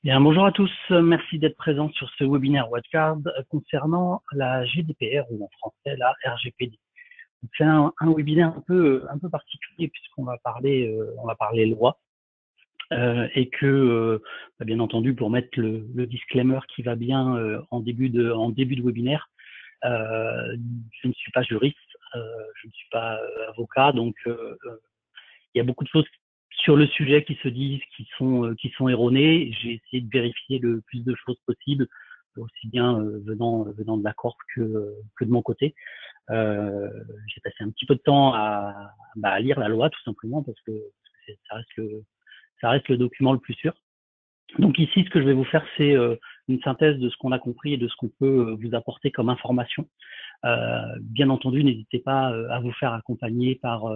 Bien, bonjour à tous, merci d'être présents sur ce webinaire Wildcard concernant la GDPR ou en français la RGPD. C'est un webinaire un peu particulier puisqu'on va parler loi et que bien entendu pour mettre le disclaimer qui va bien en début de webinaire, je ne suis pas juriste, je ne suis pas avocat, donc il y a beaucoup de choses sur le sujet qui se disent, qui sont erronées. J'ai essayé de vérifier le plus de choses possible, aussi bien venant de la Corse que de mon côté. J'ai passé un petit peu de temps à lire la loi, tout simplement, parce que ça reste le document le plus sûr. Donc ici, ce que je vais vous faire, c'est une synthèse de ce qu'on a compris et de ce qu'on peut vous apporter comme information. Bien entendu, n'hésitez pas à vous faire accompagner par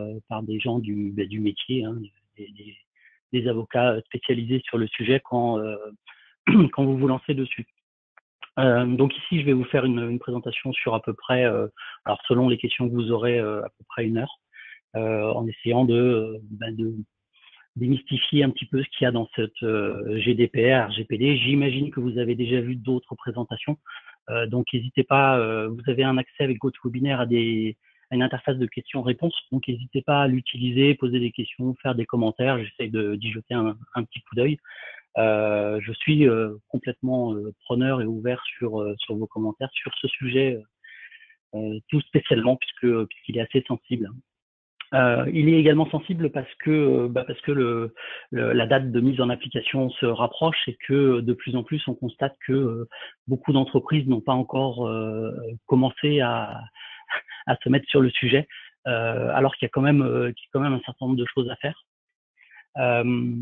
des gens du métier, hein, des, des avocats spécialisés sur le sujet quand vous vous lancez dessus. Donc ici, je vais vous faire une présentation sur à peu près, alors selon les questions que vous aurez, à peu près 1 heure, en essayant de démystifier un petit peu ce qu'il y a dans cette GDPR, RGPD. J'imagine que vous avez déjà vu d'autres présentations, donc n'hésitez pas. Vous avez un accès avec GoToWebinar à une interface de questions-réponses, donc n'hésitez pas à l'utiliser, poser des questions, faire des commentaires. J'essaie d'y jeter un petit coup d'œil. Je suis complètement preneur et ouvert sur vos commentaires sur ce sujet, tout spécialement puisqu'il est assez sensible. Il est également sensible parce que la date de mise en application se rapproche et que de plus en plus on constate que beaucoup d'entreprises n'ont pas encore commencé à se mettre sur le sujet, alors qu'il y a quand même un certain nombre de choses à faire. Je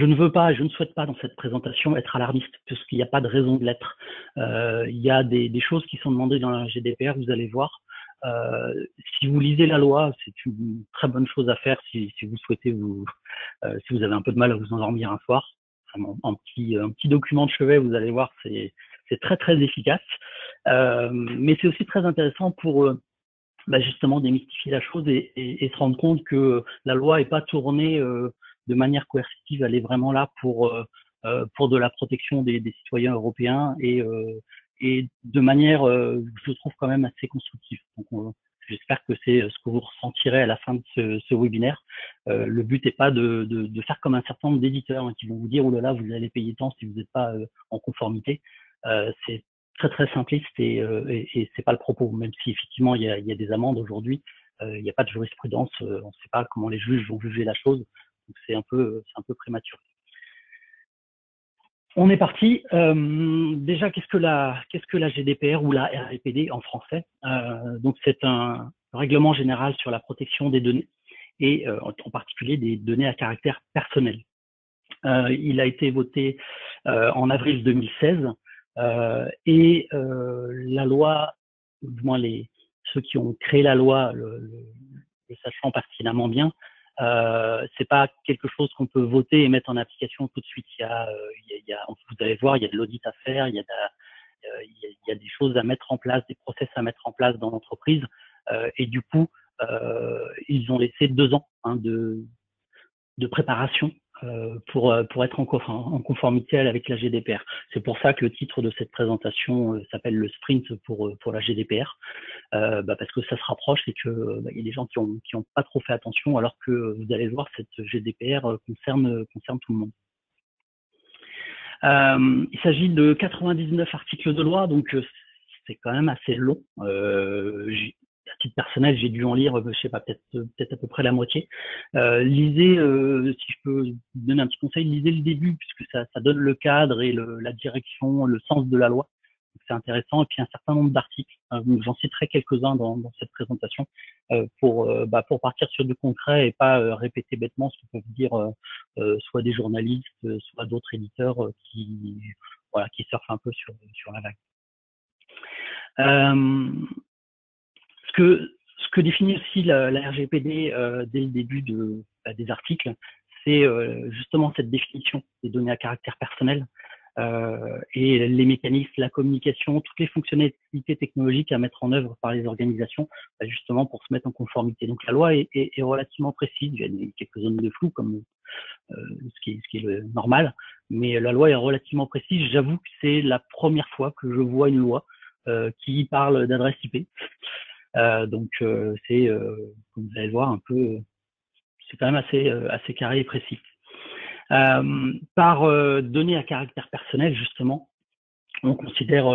ne souhaite pas dans cette présentation être alarmiste, puisqu'il n'y a pas de raison de l'être. Il y a des choses qui sont demandées dans la GDPR, vous allez voir. Si vous lisez la loi, c'est une très bonne chose à faire si vous souhaitez si vous avez un peu de mal à vous endormir un soir. Un petit document de chevet, vous allez voir, c'est très très efficace. Mais c'est aussi très intéressant pour justement démystifier la chose et se rendre compte que la loi n'est pas tournée de manière coercitive, elle est vraiment là pour de la protection des citoyens européens et de manière, je trouve quand même assez constructive. Donc, j'espère que c'est ce que vous ressentirez à la fin de ce webinaire. Le but n'est pas de faire comme un certain nombre d'éditeurs qui vont vous dire « Oh là là, vous allez payer tant si vous n'êtes pas en conformité ». C'est très très simpliste et c'est pas le propos, même si effectivement il y a des amendes aujourd'hui, il n'y a pas de jurisprudence, on ne sait pas comment les juges vont juger la chose, donc c'est un peu prématuré. On est parti. Déjà, qu'est-ce que la GDPR ou la RGPD en français? Donc c'est un règlement général sur la protection des données et en particulier des données à caractère personnel. Il a été voté en avril 2016 et la loi, du moins ceux qui ont créé la loi le sachant pertinemment bien, c'est pas quelque chose qu'on peut voter et mettre en application tout de suite. Vous allez voir, il y a de l'audit à faire, il y a des choses à mettre en place, des process à mettre en place dans l'entreprise, et du coup, ils ont laissé 2 ans de préparation pour être en conformité avec la GDPR. C'est pour ça que le titre de cette présentation s'appelle le sprint pour la GDPR, parce que ça se rapproche et que y a des gens qui ont pas trop fait attention, alors que vous allez voir, cette GDPR concerne tout le monde. Il s'agit de 99 articles de loi, donc c'est quand même assez long. À titre personnel, j'ai dû en lire, je sais pas, peut-être à peu près la moitié. Lisez, si je peux vous donner un petit conseil, lisez le début, puisque ça donne le cadre et la direction, le sens de la loi. C'est intéressant. Et puis un certain nombre d'articles. J'en citerai quelques-uns dans cette présentation pour partir sur du concret et pas répéter bêtement ce que peuvent dire soit des journalistes, soit d'autres éditeurs qui surfent un peu sur la vague. Ce que définit aussi la RGPD dès le début des articles, c'est justement cette définition des données à caractère personnel. et les mécanismes, la communication, toutes les fonctionnalités technologiques à mettre en œuvre par les organisations, justement pour se mettre en conformité. Donc la loi est relativement précise. Il y a quelques zones de flou comme ce qui est le normal, mais la loi est relativement précise. J'avoue que c'est la première fois que je vois une loi qui parle d'adresse IP. Donc c'est, comme vous allez le voir, un peu, c'est quand même assez carré et précis. Par données à caractère personnel, justement, on considère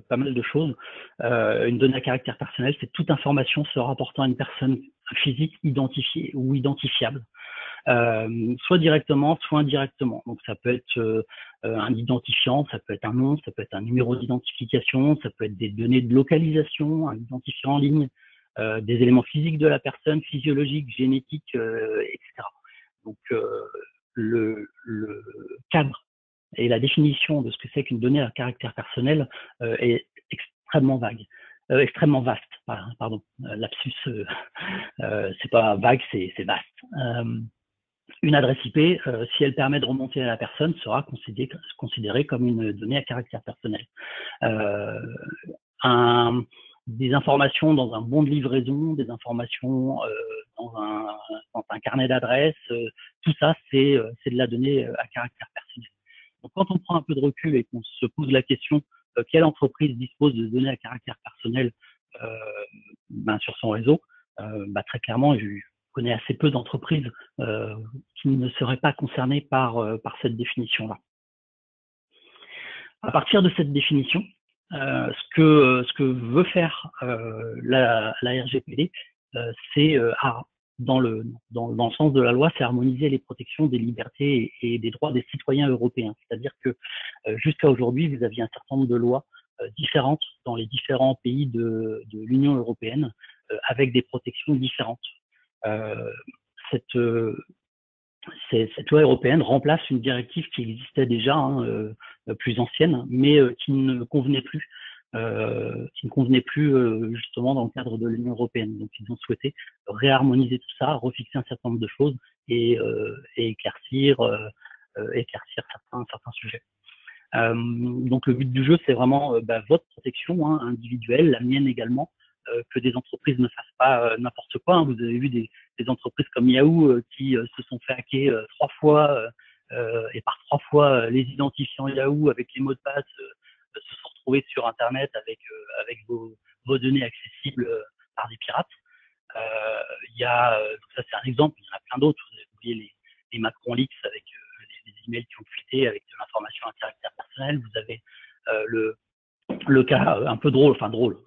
pas mal de choses. Une donnée à caractère personnel, c'est toute information se rapportant à une personne physique identifiée ou identifiable, soit directement, soit indirectement. Donc ça peut être un identifiant, ça peut être un nom, ça peut être un numéro d'identification, ça peut être des données de localisation, un identifiant en ligne, des éléments physiques de la personne, physiologiques, génétiques, etc. Donc le cadre et la définition de ce que c'est qu'une donnée à caractère personnel est extrêmement vague, extrêmement vaste. Pardon, lapsus, c'est pas vague, c'est vaste. Une adresse IP, si elle permet de remonter à la personne, sera considérée comme une donnée à caractère personnel. Des informations dans un bon de livraison, des informations dans un carnet d'adresses, tout ça, c'est de la donnée à caractère personnel. Donc, quand on prend un peu de recul et qu'on se pose la question quelle entreprise dispose de données à caractère personnel sur son réseau, très clairement, je connais assez peu d'entreprises qui ne seraient pas concernées par cette définition-là. À partir de cette définition, ce que veut faire la RGPD, c'est dans le sens de la loi, c'est harmoniser les protections des libertés et des droits des citoyens européens. C'est-à-dire que jusqu'à aujourd'hui, vous aviez un certain nombre de lois différentes dans les différents pays de l'Union européenne, avec des protections différentes. Cette loi européenne remplace une directive qui existait déjà, plus ancienne, mais qui ne convenait plus, justement dans le cadre de l'Union européenne. Donc ils ont souhaité réharmoniser tout ça, refixer un certain nombre de choses et éclaircir certains sujets. Donc le but du jeu, c'est vraiment votre protection individuelle, la mienne également, que des entreprises ne fassent pas n'importe quoi. Vous avez vu des entreprises comme Yahoo qui se sont fait hacker 3 fois et par 3 fois les identifiants Yahoo avec les mots de passe se sont retrouvés sur Internet avec vos données accessibles par des pirates. Ça c'est un exemple, il y en a plein d'autres. Vous avez oublié les Macron Leaks avec les emails qui ont fuité avec de l'information à caractère personnel. Vous avez le cas un peu drôle,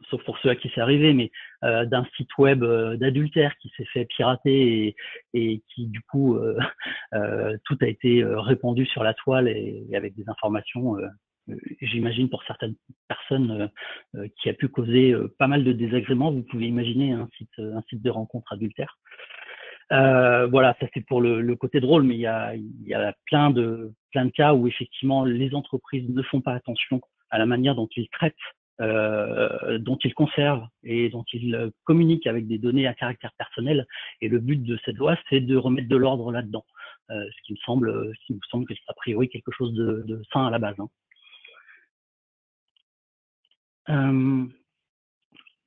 sauf pour ceux à qui c'est arrivé, mais d'un site web d'adultère qui s'est fait pirater et qui du coup tout a été répandu sur la toile et avec des informations, j'imagine pour certaines personnes qui a pu causer pas mal de désagréments. Vous pouvez imaginer un site de rencontre adultère. Voilà, ça c'est pour le côté drôle, mais il y a plein de cas où effectivement les entreprises ne font pas attention à la manière dont ils traitent, dont ils conservent et dont ils communiquent avec des données à caractère personnel. Et le but de cette loi, c'est de remettre de l'ordre là-dedans, ce qui me semble que c'est a priori quelque chose de sain à la base.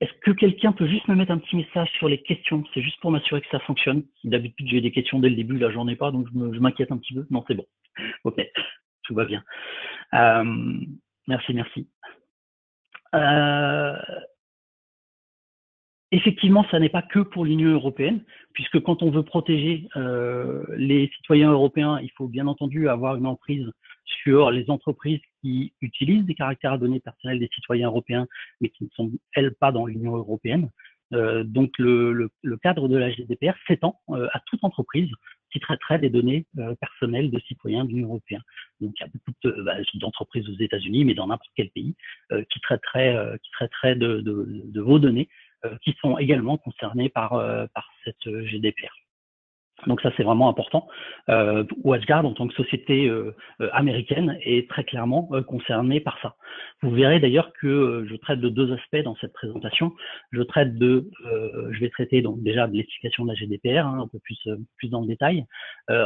Est-ce que quelqu'un peut juste me mettre un petit message sur les questions? C'est juste pour m'assurer que ça fonctionne. D'habitude, j'ai des questions dès le début, là, j'en ai pas, donc je m'inquiète un petit peu. Non, c'est bon. Ok, tout va bien. Merci. Effectivement, ça n'est pas que pour l'Union européenne, puisque quand on veut protéger les citoyens européens, il faut bien entendu avoir une emprise sur les entreprises qui utilisent des caractères à données personnelles des citoyens européens, mais qui ne sont, elles, pas dans l'Union européenne. Donc, le cadre de la GDPR s'étend à toute entreprise qui traiterait des données personnelles de citoyens de l'Union européenne. Donc, il y a beaucoup d'entreprises aux États-Unis, mais dans n'importe quel pays, qui traiteraient de vos données, qui sont également concernés par cette GDPR. Donc ça, c'est vraiment important. WatchGuard, en tant que société américaine, est très clairement concernée par ça. Vous verrez d'ailleurs que je traite de deux aspects dans cette présentation. Je vais traiter donc déjà de l'explication de la GDPR, un peu plus dans le détail.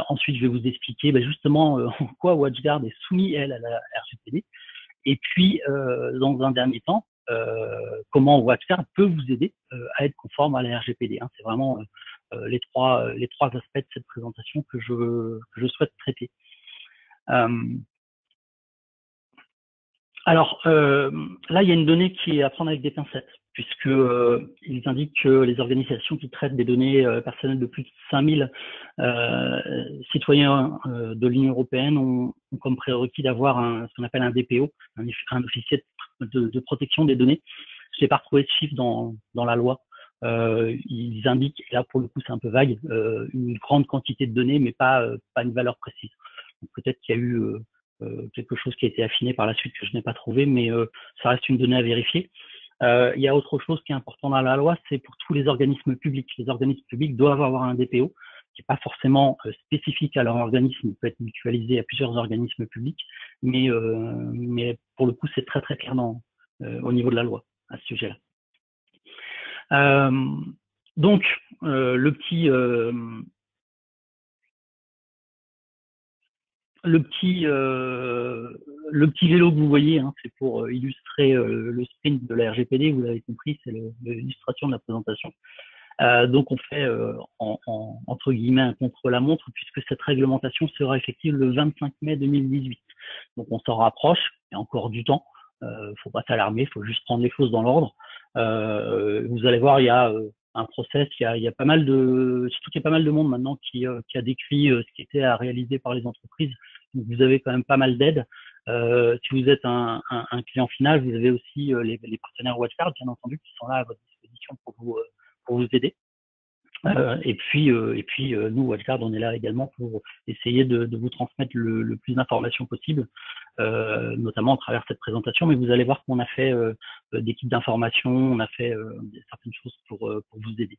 Ensuite, je vais vous expliquer justement en quoi WatchGuard est soumis, elle, à la RGPD. Et puis, dans un dernier temps, comment WatchGuard peut vous aider à être conforme à la RGPD. C'est vraiment les trois aspects de cette présentation que je souhaite traiter. Alors, là, il y a une donnée qui est à prendre avec des pincettes, puisque ils indiquent que les organisations qui traitent des données personnelles de plus de 5000 citoyens de l'Union européenne ont comme prérequis d'avoir ce qu'on appelle un DPO, un officier de protection des données. Je n'ai pas retrouvé de chiffre dans la loi. Ils indiquent, et là pour le coup c'est un peu vague, une grande quantité de données, mais pas une valeur précise. Peut-être qu'il y a eu quelque chose qui a été affiné par la suite que je n'ai pas trouvé, mais ça reste une donnée à vérifier. Il y a autre chose qui est important dans la loi, c'est pour tous les organismes publics. Les organismes publics doivent avoir un DPO qui n'est pas forcément spécifique à leur organisme, il peut être mutualisé à plusieurs organismes publics, mais pour le coup c'est très très clair au niveau de la loi à ce sujet-là. Donc le petit vélo que vous voyez, c'est pour illustrer le sprint de la RGPD, vous l'avez compris, c'est l'illustration de la présentation. Donc on fait entre guillemets un contre-la-montre, puisque cette réglementation sera effective le 25 mai 2018. Donc on s'en rapproche, il y a encore du temps, faut pas s'alarmer, faut juste prendre les choses dans l'ordre. Vous allez voir, il y a un process, il y a pas mal de, surtout qu'il y a pas mal de monde maintenant qui a décrit ce qui était à réaliser par les entreprises. Donc vous avez quand même pas mal d'aides. Si vous êtes un client final, vous avez aussi les partenaires WatchGuard, bien entendu, qui sont là à votre disposition pour vous aider. Et puis nous, WatchGuard, on est là également pour essayer de vous transmettre le plus d'informations possible, notamment à travers cette présentation. Mais vous allez voir qu'on a fait des kits d'information, on a fait certaines choses pour vous aider.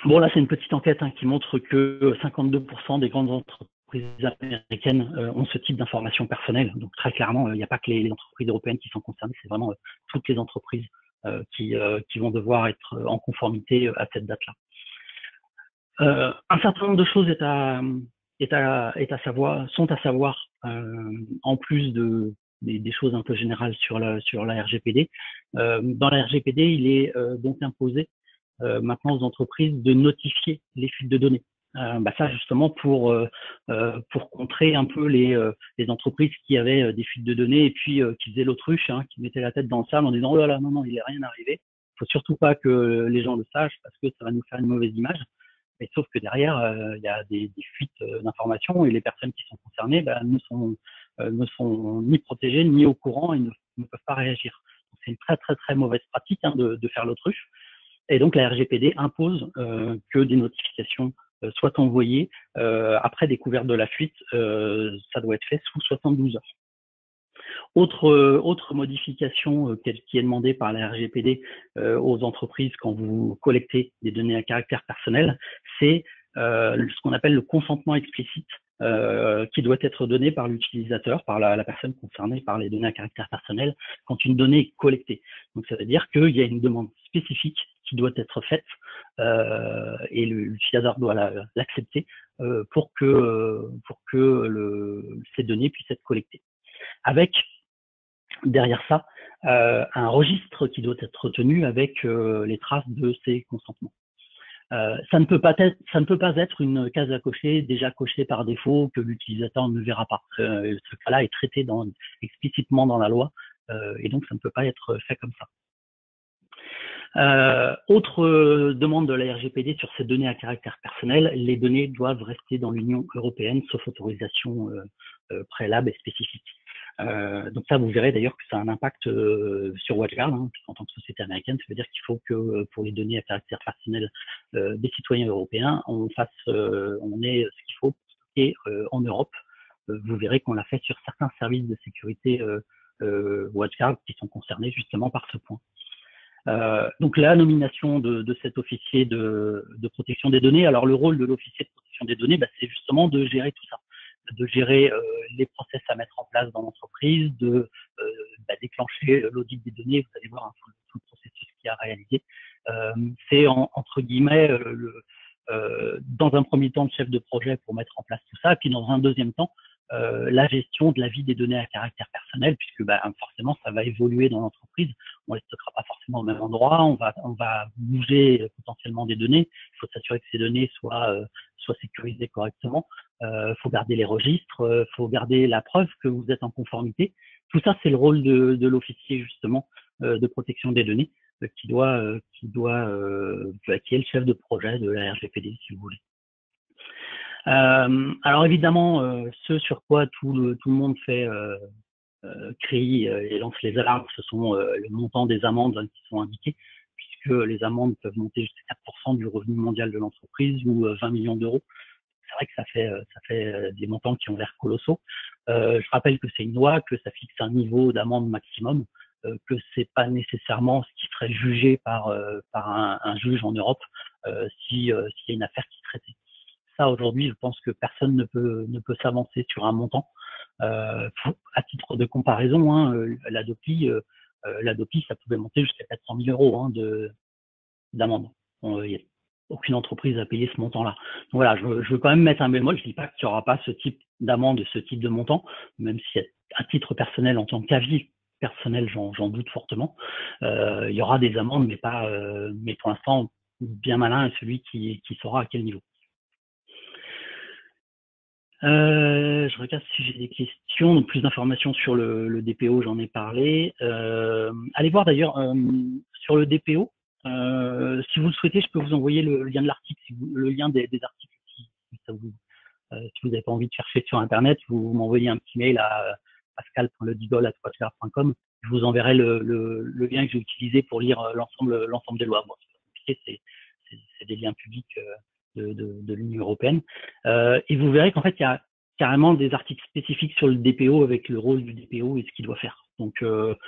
Bon, là, c'est une petite enquête qui montre que 52% des grandes entreprises américaines ont ce type d'informations personnelles. Donc, très clairement, il n'y a pas que les entreprises européennes qui sont concernées, c'est vraiment toutes les entreprises qui vont devoir être en conformité à cette date-là. Un certain nombre de choses sont à savoir en plus des choses un peu générales sur la RGPD. Dans la RGPD, il est donc imposé maintenant aux entreprises de notifier les fuites de données. Ça justement pour contrer un peu les entreprises qui avaient des fuites de données et puis qui faisaient l'autruche, qui mettaient la tête dans le sable en disant oh là là non il n'est rien arrivé. Il faut surtout pas que les gens le sachent parce que ça va nous faire une mauvaise image. Mais sauf que derrière il y a des fuites d'informations et les personnes qui sont concernées ne sont ni protégées ni au courant et ne peuvent pas réagir. C'est une très très très mauvaise pratique de faire l'autruche. Et donc la RGPD impose que des notifications soient envoyées après découverte de la fuite. Ça doit être fait sous 72 heures. Autre modification qui est demandée par la RGPD aux entreprises quand vous collectez des données à caractère personnel, c'est ce qu'on appelle le consentement explicite qui doit être donné par l'utilisateur, par la personne concernée par les données à caractère personnel, quand une donnée est collectée. Donc ça veut dire qu'il y a une demande spécifique qui doit être faite et l'utilisateur doit l'accepter pour que ces données puissent être collectées. Avec derrière ça un registre qui doit être tenu avec les traces de ces consentements. Ça ne peut pas être une case à cocher déjà cochée par défaut que l'utilisateur ne verra pas. Ce cas-là est traité explicitement dans la loi et donc ça ne peut pas être fait comme ça. Autre demande de la RGPD sur ces données à caractère personnel, les données doivent rester dans l'Union européenne sauf autorisation préalable et spécifique. Donc ça, vous verrez d'ailleurs que ça a un impact sur WatchGuard, en tant que société américaine. Ça veut dire qu'il faut que pour les données à caractère personnel des citoyens européens, on ait ce qu'il faut et en Europe. Vous verrez qu'on l'a fait sur certains services de sécurité WatchGuard qui sont concernés justement par ce point. Donc la nomination de cet officier de protection des données. Alors le rôle de l'officier de protection des données, c'est justement de gérer tout ça, de gérer les process à mettre en place dans l'entreprise, de déclencher l'audit des données. Vous allez voir tout le processus qui a réalisé. C'est entre guillemets dans un premier temps le chef de projet pour mettre en place tout ça, et puis dans un deuxième temps la gestion de la vie des données à caractère personnel, puisque forcément ça va évoluer dans l'entreprise. On les stockera pas forcément au même endroit, on va bouger potentiellement des données. Il faut s'assurer que ces données soient sécurisées correctement. Faut garder les registres, faut garder la preuve que vous êtes en conformité. Tout ça, c'est le rôle de l'officier justement de protection des données, qui est le chef de projet de la RGPD, si vous voulez. Alors évidemment, ce sur quoi tout le monde fait crie et lance les alarmes, ce sont le montant des amendes qui sont indiquées, puisque les amendes peuvent monter jusqu'à 4% du revenu mondial de l'entreprise ou 20 millions d'euros. C'est vrai que ça fait des montants qui ont l'air colossaux. Je rappelle que c'est une loi, que ça fixe un niveau d'amende maximum, que c'est pas nécessairement ce qui serait jugé par un juge en Europe s'il y a une affaire qui est traitée. Ça, aujourd'hui, je pense que personne ne peut s'avancer sur un montant. À titre de comparaison, l'Adopi, ça pouvait monter jusqu'à 400 000 euros d'amende. Aucune entreprise a payé ce montant-là. Donc voilà, je veux quand même mettre un bémol. Je dis pas qu'il n'y aura pas ce type d'amende, ce type de montant, même si à titre personnel, en tant qu'avis personnel, j'en doute fortement. Il y aura des amendes, mais pour l'instant, bien malin est celui qui saura à quel niveau. Je regarde si j'ai des questions, donc plus d'informations sur le DPO, j'en ai parlé. Allez voir d'ailleurs sur le DPO, si vous le souhaitez, je peux vous envoyer le lien de l'article, le lien des articles si vous n'avez pas envie de chercher sur Internet, vous m'envoyez un petit mail à pascal.ledigol@watchguard.com. Je vous enverrai le lien que j'ai utilisé pour lire l'ensemble des lois. Bon, c'est des liens publics de l'Union européenne. Et vous verrez qu'en fait, il y a carrément des articles spécifiques sur le DPO avec le rôle du DPO et ce qu'il doit faire. Donc, je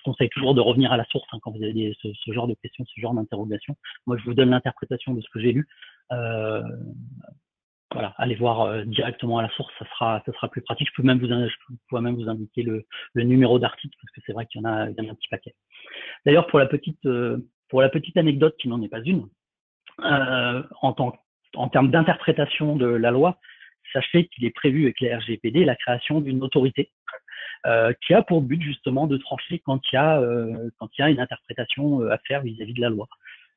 conseille toujours de revenir à la source quand vous avez ce genre de questions, ce genre d'interrogations. Moi, je vous donne l'interprétation de ce que j'ai lu. Voilà, allez voir directement à la source, ça sera plus pratique. Je pourrais même vous indiquer le numéro d'article parce que c'est vrai qu'il y en a un petit paquet. D'ailleurs, pour la petite anecdote qui n'en est pas une, en termes d'interprétation de la loi, sachez qu'il est prévu avec la RGPD la création d'une autorité qui a pour but justement de trancher quand il y a une interprétation à faire vis-à-vis de la loi.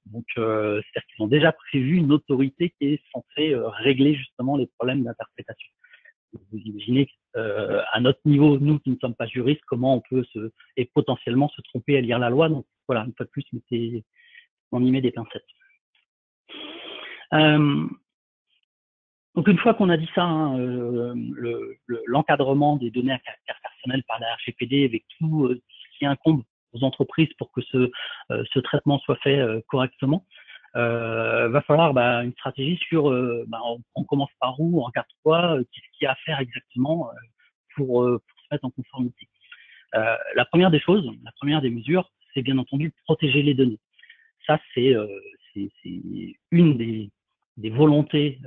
Donc, c'est-à-dire qu'ils ont déjà prévu une autorité qui est censée régler justement les problèmes d'interprétation. Vous imaginez à notre niveau, nous qui ne sommes pas juristes, comment on peut potentiellement se tromper à lire la loi. Donc voilà, une fois de plus, on y met des pincettes. Donc une fois qu'on a dit ça, l'encadrement des données à caractère personnel par la RGPD avec tout ce qui incombe aux entreprises pour que ce traitement soit fait correctement, va falloir une stratégie sur on commence par où, on regarde quoi, qu'est-ce qu'il y a à faire exactement pour se mettre en conformité. La première des mesures, c'est bien entendu protéger les données. Ça, c'est une des volontés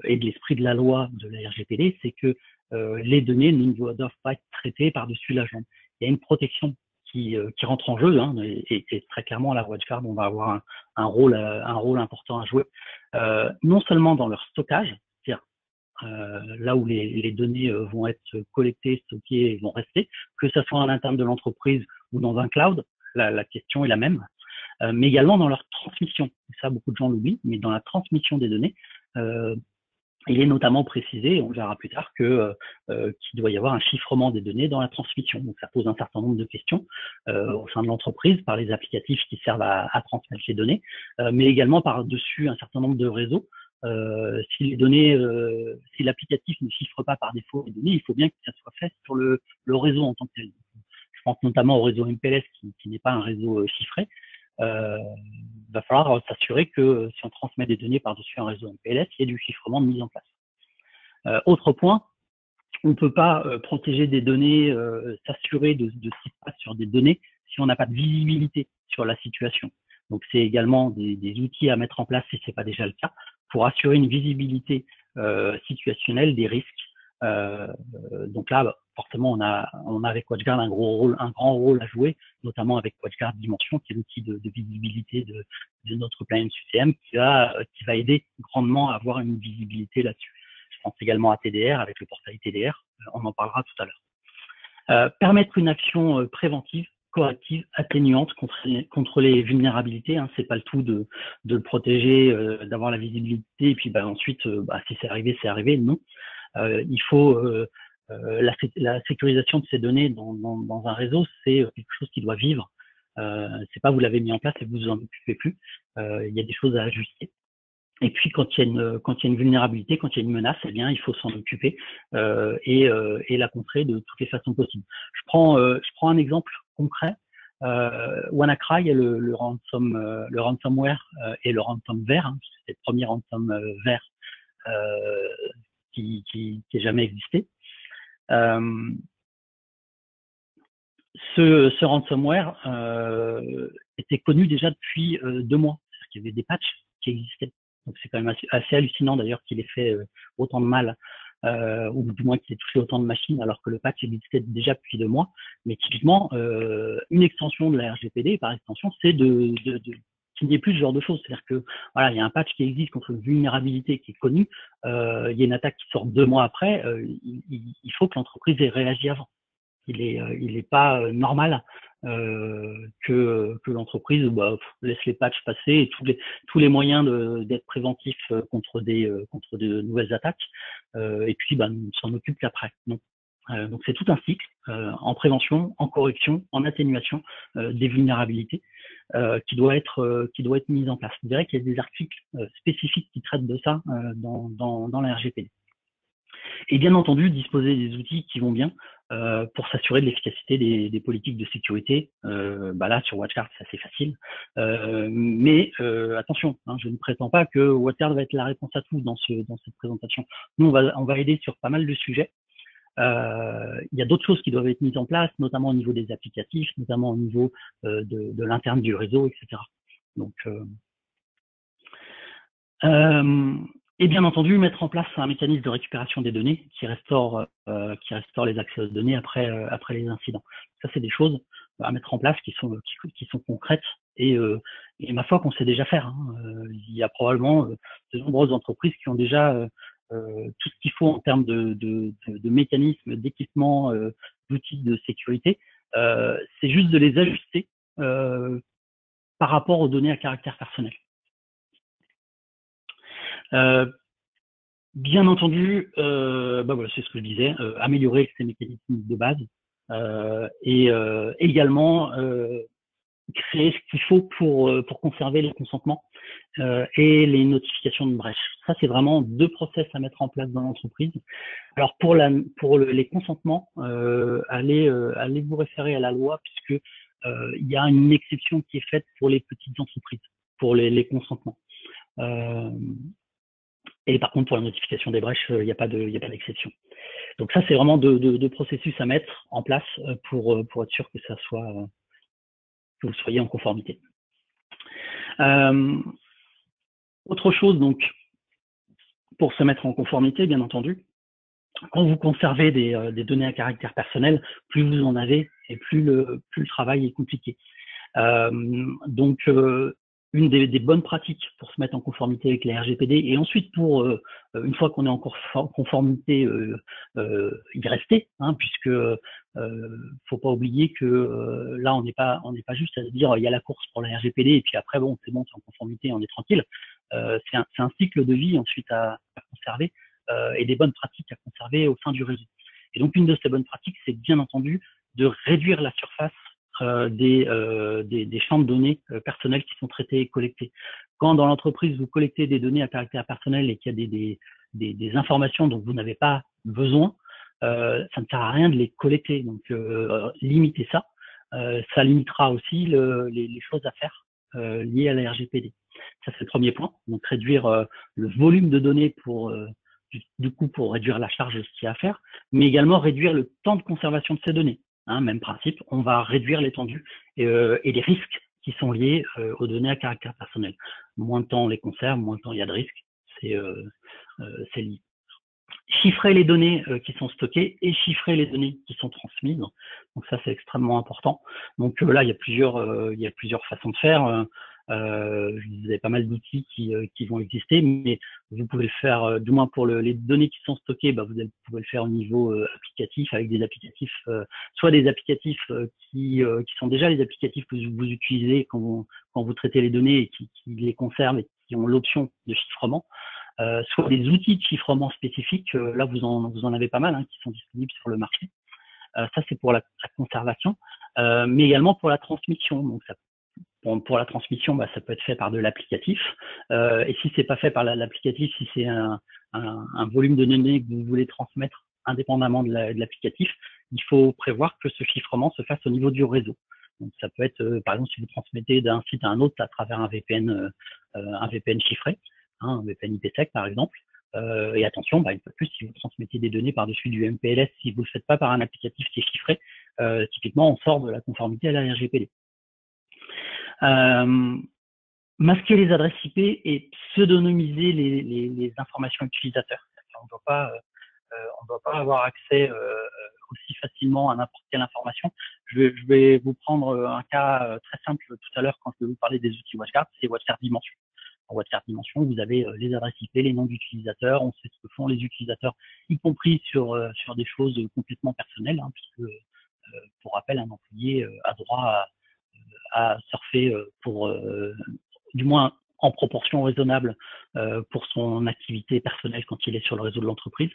et de l'esprit de la loi de la RGPD, c'est que les données ne doivent pas être traitées par-dessus la jambe. Il y a une protection qui rentre en jeu, et très clairement à la WatchGuard, on va avoir un rôle important à jouer, non seulement dans leur stockage, c'est-à-dire là où les données vont être collectées, stockées et vont rester, que ce soit à l'interne de l'entreprise ou dans un cloud, la question est la même. Mais également dans leur transmission. Ça, beaucoup de gens l'oublient, mais dans la transmission des données, il est notamment précisé, on verra plus tard, qu'il doit y avoir un chiffrement des données dans la transmission. Donc, ça pose un certain nombre de questions au sein de l'entreprise par les applicatifs qui servent à transmettre les données, mais également par-dessus un certain nombre de réseaux. Si l'applicatif ne chiffre pas par défaut les données, il faut bien que ça soit fait sur le réseau en tant que tel. Je pense notamment au réseau MPLS qui n'est pas un réseau chiffré. Va falloir s'assurer que si on transmet des données par-dessus un réseau MPLS, il y ait du chiffrement de mise en place. Autre point, on ne peut pas protéger des données, s'assurer de ce qui se passe sur des données si on n'a pas de visibilité sur la situation. Donc, c'est également des outils à mettre en place, si ce n'est pas déjà le cas, pour assurer une visibilité situationnelle des risques. Donc là, forcément, on a avec WatchGuard un grand rôle à jouer, notamment avec WatchGuard Dimension, qui est l'outil de visibilité de notre planète UCM, qui va aider grandement à avoir une visibilité là-dessus. Je pense également à TDR, avec le portail TDR, on en parlera tout à l'heure. Permettre une action préventive, corrective, atténuante contre les vulnérabilités. Hein. C'est pas le tout de le protéger, d'avoir la visibilité, et puis ensuite, si c'est arrivé, c'est arrivé. Non. Il faut la sécurisation de ces données dans un réseau, c'est quelque chose qui doit vivre. C'est pas vous l'avez mis en place et vous vous en occupez plus. Il y a des choses à ajuster. Et puis quand il y a une vulnérabilité, quand il y a une menace, eh bien il faut s'en occuper et la contrer de toutes les façons possibles. Je prends un exemple concret. WannaCry est le ransomware et le ransomware, hein, c'est le premier ransomware qui ait jamais existé. Ce ransomware était connu déjà depuis 2 mois. C'est-à-dire qu'il y avait des patchs qui existaient. Donc c'est quand même assez hallucinant d'ailleurs qu'il ait fait autant de mal, ou du moins qu'il ait touché autant de machines alors que le patch existait déjà depuis 2 mois. Mais typiquement, une extension de la RGPD, par extension, c'est qu'il n'y ait plus ce genre de choses. C'est-à-dire que voilà, il y a un patch qui existe contre une vulnérabilité qui est connue, il y a une attaque qui sort 2 mois après, il faut que l'entreprise ait réagi avant. Il est pas normal que l'entreprise laisse les patchs passer et tous les moyens d'être préventif contre de nouvelles attaques et puis ne s'en occupe qu'après. Donc c'est tout un cycle en prévention, en correction, en atténuation des vulnérabilités qui doit être mis en place. Vous verrez qu'il y a des articles spécifiques qui traitent de ça dans la RGPD. Et bien entendu, disposer des outils qui vont bien pour s'assurer de l'efficacité des politiques de sécurité. Là, sur WatchGuard, c'est assez facile. Mais attention, hein, je ne prétends pas que WatchGuard va être la réponse à tout dans cette présentation. Nous, on va aider sur pas mal de sujets. Il y a d'autres choses qui doivent être mises en place, notamment au niveau des applicatifs, notamment au niveau de l'interne du réseau, etc. Donc, et bien entendu, mettre en place un mécanisme de récupération des données qui restaure les accès aux données après les incidents. Ça, c'est des choses à mettre en place qui sont concrètes et ma foi qu'on sait déjà faire. Hein. Il y a probablement de nombreuses entreprises qui ont déjà tout ce qu'il faut en termes de mécanismes, d'équipements, d'outils de sécurité. C'est juste de les ajuster par rapport aux données à caractère personnel. Bien entendu, voilà, c'est ce que je disais, améliorer ces mécanismes de base et également créer ce qu'il faut pour conserver les consentements et les notifications de brèche. Ça, c'est vraiment 2 process à mettre en place dans l'entreprise. Alors pour les consentements, allez vous référer à la loi puisque il y a une exception qui est faite pour les petites entreprises, pour les consentements. Et par contre, pour la notification des brèches, il n'y a pas d'exception. Donc ça, c'est vraiment 2 processus à mettre en place pour être sûr que que vous soyez en conformité. Autre chose, donc, pour se mettre en conformité, bien entendu, quand vous conservez des données à caractère personnel, plus vous en avez et plus le travail est compliqué. Donc, une des bonnes pratiques pour se mettre en conformité avec les RGPD et ensuite pour, une fois qu'on est en conformité, y rester, hein, puisque faut pas oublier que là, on n'est pas juste à se dire il y a la course pour la RGPD et puis après, bon, c'est en conformité, on est tranquille. C'est un cycle de vie ensuite à conserver et des bonnes pratiques à conserver au sein du réseau. Et donc, une de ces bonnes pratiques, c'est bien entendu de réduire la surface des champs de données personnelles qui sont traités et collectés. Quand dans l'entreprise, vous collectez des données à caractère personnel et qu'il y a des informations dont vous n'avez pas besoin, ça ne sert à rien de les collecter. Donc, limitez ça. Ça limitera aussi les choses à faire liées à la RGPD. Ça, c'est le premier point. Donc, réduire le volume de données du coup, pour réduire la charge de ce qu'il y a à faire, mais également réduire le temps de conservation de ces données. hein, même principe, on va réduire l'étendue et les risques qui sont liés aux données à caractère personnel. Moins de temps on les conserve, moins de temps il y a de risques, c'est lié. Chiffrer les données qui sont stockées et chiffrer les données qui sont transmises. Donc ça, c'est extrêmement important. Donc là, il y a plusieurs façons de faire. Vous avez pas mal d'outils qui vont exister, mais vous pouvez le faire, du moins pour les données qui sont stockées, bah, vous pouvez le faire au niveau applicatif avec des applicatifs, soit des applicatifs qui sont déjà les applicatifs que vous utilisez quand vous traitez les données et qui les conservent et qui ont l'option de chiffrement. Soit des outils de chiffrement spécifiques, là vous en avez pas mal qui sont disponibles sur le marché. Ça c'est pour la conservation, mais également pour la transmission. Donc ça, pour la transmission, bah, ça peut être fait par de l'applicatif. Et si c'est pas fait par l'applicatif, si c'est un volume de données que vous voulez transmettre indépendamment de l'applicatif, il faut prévoir que ce chiffrement se fasse au niveau du réseau. Donc ça peut être, par exemple, si vous transmettez d'un site à un autre à travers un VPN chiffré, un VPN IPsec par exemple. Et attention, une fois de plus, si vous transmettez des données par-dessus du MPLS, si vous ne le faites pas par un applicatif qui est chiffré, typiquement, on sort de la conformité à la RGPD. Masquer les adresses IP et pseudonymiser les informations utilisateurs. On ne doit pas avoir accès aussi facilement à n'importe quelle information. Je vais vous prendre un cas très simple tout à l'heure quand je vais vous parler des outils WatchGuard, c'est WatchGuard Dimension. En WatchGuard Dimension, vous avez les adresses IP, les noms d'utilisateurs, on sait ce que font les utilisateurs, y compris sur des choses complètement personnelles, puisque pour rappel, un employé a droit à surfer pour du moins en proportion raisonnable pour son activité personnelle quand il est sur le réseau de l'entreprise.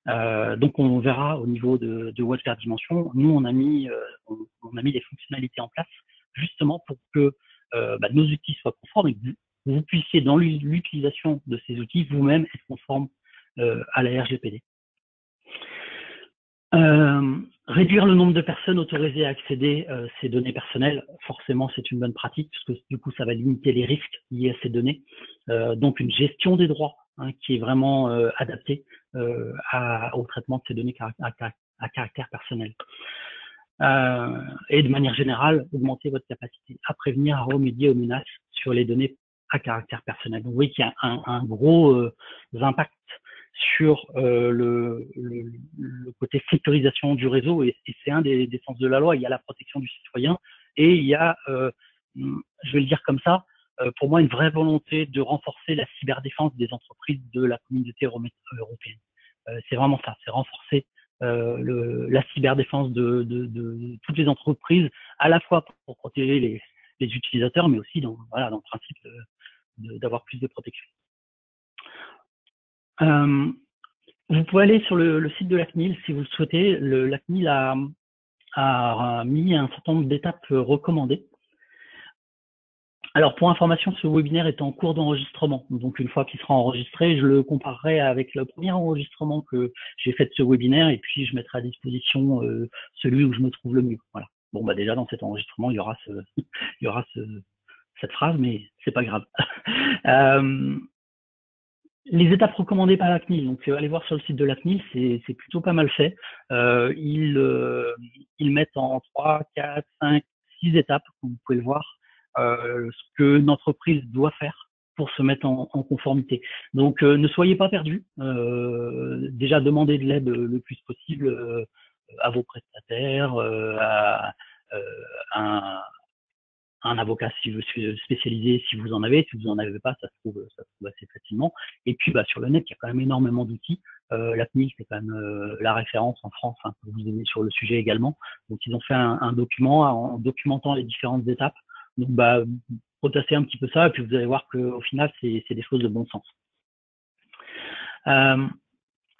Donc on verra au niveau de WatchGuard Dimension, nous on a mis des fonctionnalités en place justement pour que nos outils soient conformes et que vous puissiez dans l'utilisation de ces outils vous-même être conforme à la RGPD. Réduire le nombre de personnes autorisées à accéder à ces données personnelles, forcément c'est une bonne pratique parce que du coup ça va limiter les risques liés à ces données. Donc une gestion des droits qui est vraiment adaptée au traitement de ces données à caractère personnel. Et de manière générale, augmenter votre capacité à prévenir, à remédier aux menaces sur les données à caractère personnel. Donc vous voyez qu'il y a un gros impact sur le côté sécurisation du réseau et c'est un des sens de la loi. Il y a la protection du citoyen et il y a, je vais le dire comme ça, pour moi une vraie volonté de renforcer la cyberdéfense des entreprises de la communauté européenne. C'est vraiment ça, c'est renforcer la cyberdéfense de toutes les entreprises, à la fois pour protéger les utilisateurs, mais aussi dans le principe d'avoir plus de protection. Vous pouvez aller sur le site de la CNIL si vous le souhaitez. La CNIL a mis un certain nombre d'étapes recommandées. Alors pour information, ce webinaire est en cours d'enregistrement. Donc une fois qu'il sera enregistré, je le comparerai avec le premier enregistrement que j'ai fait de ce webinaire et puis je mettrai à disposition celui où je me trouve le mieux. Voilà. Bon déjà dans cet enregistrement, il y aura cette phrase, mais c'est pas grave. Les étapes recommandées par la CNIL, donc allez voir sur le site de la CNIL, c'est plutôt pas mal fait. Ils mettent en 3, 4, 5, 6 étapes, comme vous pouvez le voir, ce que une entreprise doit faire pour se mettre en conformité. Donc ne soyez pas perdus. Déjà demandez de l'aide le plus possible à vos prestataires, à un avocat si vous spécialisé, si vous en avez. Si vous en avez pas, ça se trouve assez facilement. Et puis sur le net, il y a quand même énormément d'outils. La CNIL, c'est quand même la référence en France, que vous avez sur le sujet également. Donc ils ont fait un document en documentant les différentes étapes. Donc potassez un petit peu ça, et puis vous allez voir qu'au final, c'est des choses de bon sens.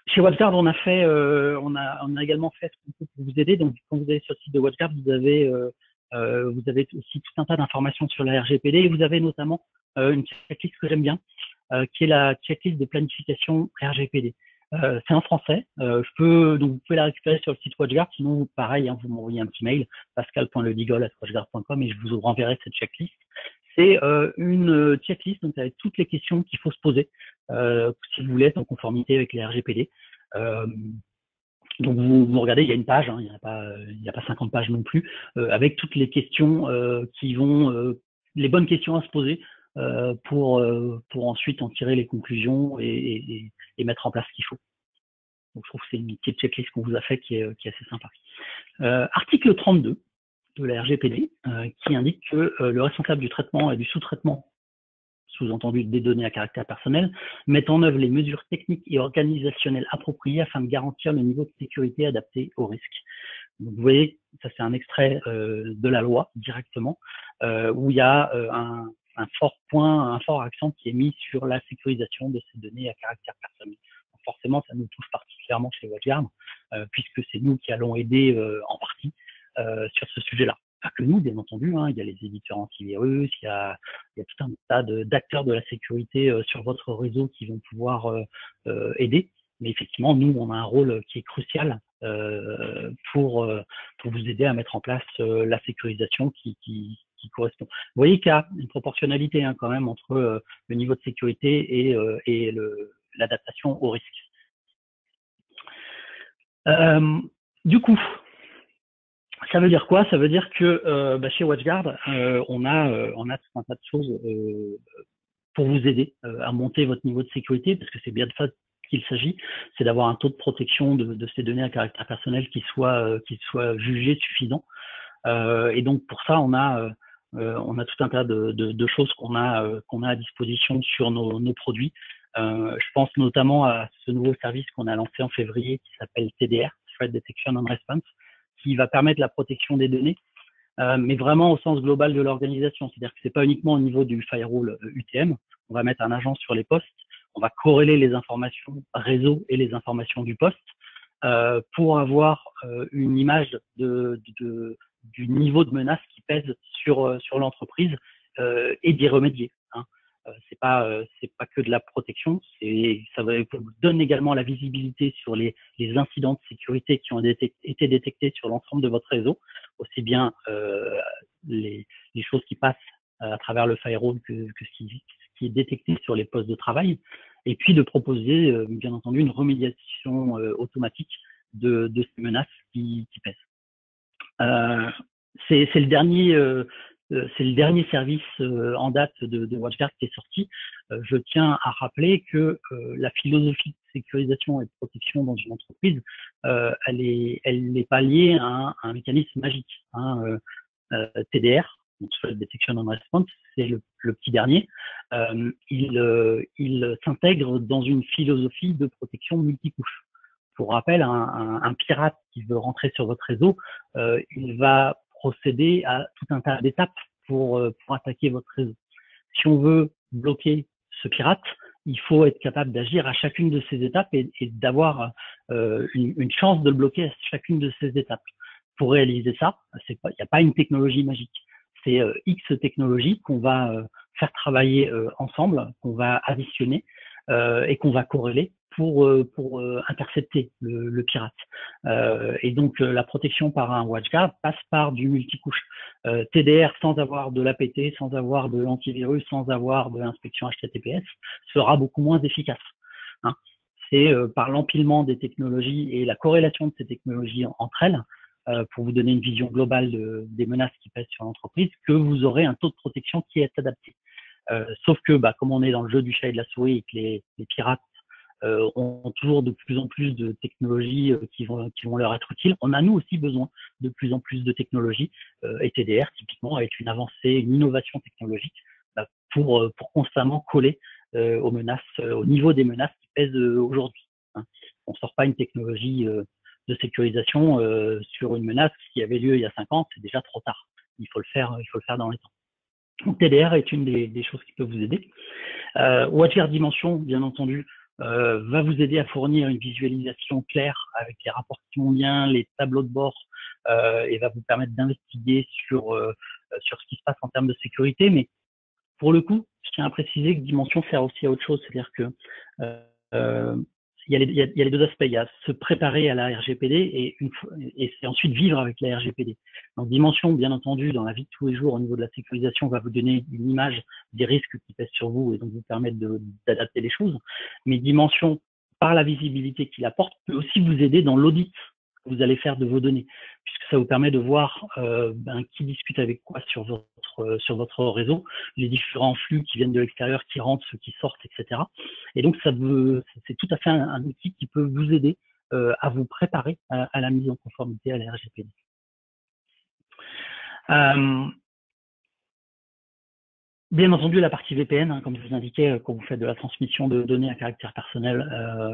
Chez WatchGuard, on a également fait ce qu'on peut pour vous aider. Donc quand vous allez sur le site de WatchGuard, vous avez aussi tout un tas d'informations sur la RGPD et vous avez notamment une checklist que j'aime bien, qui est la checklist de planification RGPD. C'est en français. Donc vous pouvez la récupérer sur le site WatchGuard. Sinon, pareil, vous m'envoyez un petit mail, pascal.ledigol@watchguard.com et je vous renverrai cette checklist. C'est une checklist donc avec toutes les questions qu'il faut se poser si vous voulez être en conformité avec les RGPD. Donc vous regardez, il y a une page, hein, il n'y a pas 50 pages non plus, avec toutes les questions qui vont, les bonnes questions à se poser pour ensuite en tirer les conclusions et mettre en place ce qu'il faut. Donc je trouve que c'est une petite checklist qu'on vous a fait qui est assez sympa. Article 32 de la RGPD qui indique que le responsable du traitement et du sous-traitement, sous-entendu des données à caractère personnel, met en œuvre les mesures techniques et organisationnelles appropriées afin de garantir le niveau de sécurité adapté au risque. Donc, vous voyez, ça c'est un extrait de la loi directement, où il y a un fort point, un fort accent qui est mis sur la sécurisation de ces données à caractère personnel. Donc, forcément, ça nous touche particulièrement chez WatchGuard, puisque c'est nous qui allons aider en partie sur ce sujet-là. Pas que nous, bien entendu, hein, il y a les éditeurs antivirus, il y a tout un tas d'acteurs de la sécurité sur votre réseau qui vont pouvoir aider. Mais effectivement, nous, on a un rôle qui est crucial pour vous aider à mettre en place la sécurisation qui correspond. Vous voyez qu'il y a une proportionnalité hein, quand même entre le niveau de sécurité et l'adaptation au risque. Du coup, ça veut dire quoi? Ça veut dire que chez WatchGuard, on a tout un tas de choses pour vous aider à monter votre niveau de sécurité, parce que c'est bien de ça qu'il s'agit, c'est d'avoir un taux de protection de ces données à caractère personnel qui soit jugé suffisant. Et donc pour ça, on a tout un tas de choses qu'on a à disposition sur nos produits. Je pense notamment à ce nouveau service qu'on a lancé en février qui s'appelle TDR, Threat Detection and Response, qui va permettre la protection des données, mais vraiment au sens global de l'organisation. C'est-à-dire que c'est pas uniquement au niveau du firewall UTM. On va mettre un agent sur les postes, on va corréler les informations réseau et les informations du poste pour avoir une image du niveau de menace qui pèse sur l'entreprise et d'y remédier. Hein. C'est pas que de la protection, ça vous donne également la visibilité sur les incidents de sécurité qui ont été détectés sur l'ensemble de votre réseau, aussi bien les choses qui passent à travers le firewall que ce qui est détecté sur les postes de travail, et puis de proposer bien entendu une remédiation automatique de ces menaces qui pèsent. C'est le dernier service en date de WatchGuard qui est sorti. Je tiens à rappeler que la philosophie de sécurisation et de protection dans une entreprise, elle est pas liée à un mécanisme magique. Hein. TDR, donc Threat Detection and Response, c'est le petit dernier. Il s'intègre dans une philosophie de protection multicouche. Pour rappel, un pirate qui veut rentrer sur votre réseau, il va procéder à tout un tas d'étapes pour attaquer votre réseau. Si on veut bloquer ce pirate, il faut être capable d'agir à chacune de ces étapes et d'avoir une chance de le bloquer à chacune de ces étapes. Pour réaliser ça, il n'y a pas une technologie magique. C'est X technologies qu'on va faire travailler ensemble, qu'on va additionner et qu'on va corréler pour intercepter le pirate. Et donc la protection par un WatchGuard passe par du multicouche. TDR sans avoir de l'APT, sans avoir de l'antivirus, sans avoir de l'inspection HTTPS sera beaucoup moins efficace. Hein. C'est par l'empilement des technologies et la corrélation de ces technologies entre elles, pour vous donner une vision globale des menaces qui pèsent sur l'entreprise, que vous aurez un taux de protection qui est adapté. Sauf que, comme on est dans le jeu du chat et de la souris et que les pirates ont toujours de plus en plus de technologies qui vont leur être utiles, on a nous aussi besoin de plus en plus de technologies, et TDR typiquement est une avancée, une innovation technologique pour constamment coller aux menaces, au niveau des menaces qui pèsent aujourd'hui. Hein. On ne sort pas une technologie de sécurisation sur une menace qui avait lieu il y a 5 ans, c'est déjà trop tard. Il faut le faire dans les temps. Donc TDR est une des choses qui peut vous aider. WatchGuard Dimension, bien entendu, va vous aider à fournir une visualisation claire avec les rapports qui vont bien, les tableaux de bord, et va vous permettre d'investiguer sur ce qui se passe en termes de sécurité. Mais pour le coup, je tiens à préciser que Dimension sert aussi à autre chose, c'est-à-dire que il y a les deux aspects. Il y a se préparer à la RGPD et c'est ensuite vivre avec la RGPD. Donc Dimension, bien entendu, dans la vie de tous les jours au niveau de la sécurisation, va vous donner une image des risques qui pèsent sur vous et donc vous permettre d'adapter les choses. Mais Dimension par la visibilité qu'il apporte, peut aussi vous aider dans l'audit que vous allez faire de vos données, puisque ça vous permet de voir qui discute avec quoi sur votre réseau, les différents flux qui viennent de l'extérieur, qui rentrent, ceux qui sortent, etc. Et donc, c'est tout à fait un outil qui peut vous aider à vous préparer à la mise en conformité à la RGPD. Bien entendu, la partie VPN, comme je vous indiquais, quand vous faites de la transmission de données à caractère personnel,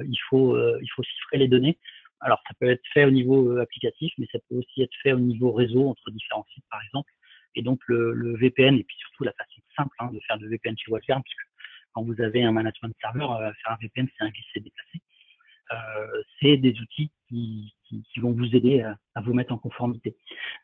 il faut chiffrer les données. Alors, ça peut être fait au niveau applicatif, mais ça peut aussi être fait au niveau réseau, entre différents sites, par exemple. Et donc, le VPN, et puis surtout la façon simple de faire le VPN chez WildCard, puisque quand vous avez un management serveur, faire un VPN, c'est un glisser-déplacer. C'est des outils qui vont vous aider à vous mettre en conformité.